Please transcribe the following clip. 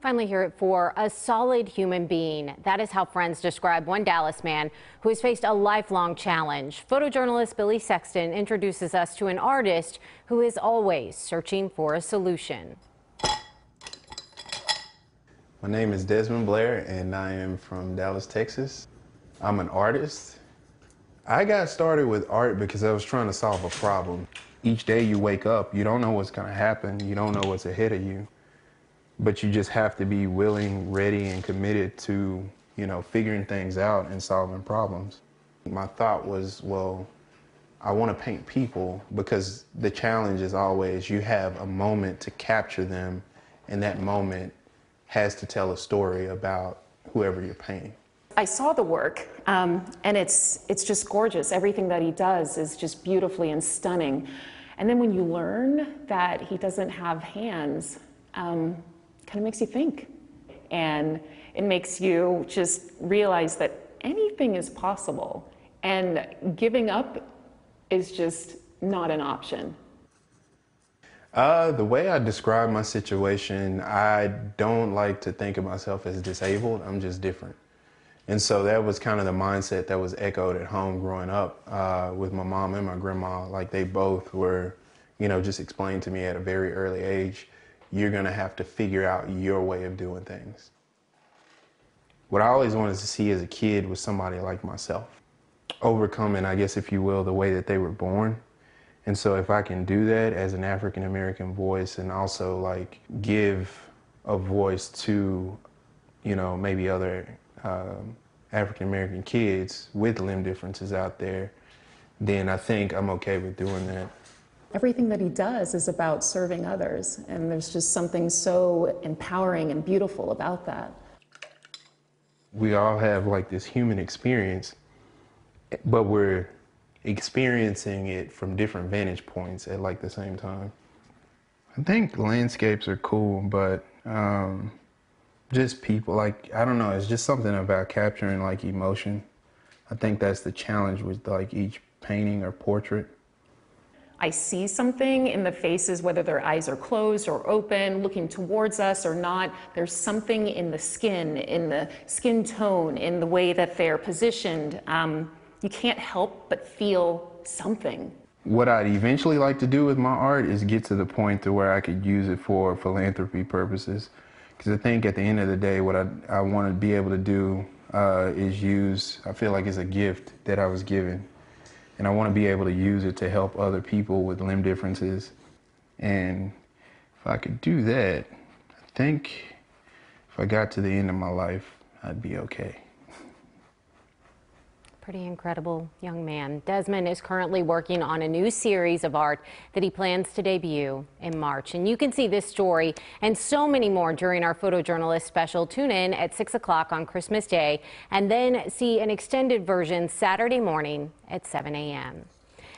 Finally hear it for a solid human being. That is how friends describe one Dallas man who has faced a lifelong challenge. Photojournalist Billy Sexton introduces us to an artist who is always searching for a solution. My name is Desmond Blair and I am from Dallas, Texas. I'm an artist. I got started with art because I was trying to solve a problem. Each day you wake up, you don't know what's going to happen. You don't know what's ahead of you. But you just have to be willing, ready, and committed to, figuring things out and solving problems. My thought was, well, I want to paint people because the challenge is always you have a moment to capture them, and that moment has to tell a story about whoever you're painting. I saw the work, and it's just gorgeous. Everything that he does is just beautifully and stunning. And then when you learn that he doesn't have hands, kind of makes you think. And it makes you just realize that anything is possible. And giving up is just not an option. The way I describe my situation, I don't like to think of myself as disabled. I'm just different. And so that was kind of the mindset that was echoed at home growing up with my mom and my grandma. Like they both were, just explained to me at a very early age, you're going to have to figure out your way of doing things. What I always wanted to see as a kid was somebody like myself, overcoming, I guess, if you will, the way that they were born. And so if I can do that as an African-American voice and also like give a voice to, maybe other African-American kids with limb differences out there, then I think I'm okay with doing that. Everything that he does is about serving others, and there's just something so empowering and beautiful about that. We all have like this human experience, but we're experiencing it from different vantage points at like the same time. I think landscapes are cool, but just people, like, I don't know, it's just something about capturing like emotion. I think that's the challenge with like each painting or portrait. I see something in the faces, whether their eyes are closed or open, looking towards us or not. There's something in the skin tone, in the way that they're positioned. You can't help but feel something. What I'd eventually like to do with my art is get to the point to where I could use it for philanthropy purposes. Because I think at the end of the day, what I want to be able to do is use, I feel like it's a gift that I was given. And I want to be able to use it to help other people with limb differences. And if I could do that, I think if I got to the end of my life, I'd be okay. Pretty incredible young man. Desmond is currently working on a new series of art that he plans to debut in March. And you can see this story and so many more during our photojournalist special. Tune in at 6 o'clock on Christmas Day and then see an extended version Saturday morning at 7 a.m.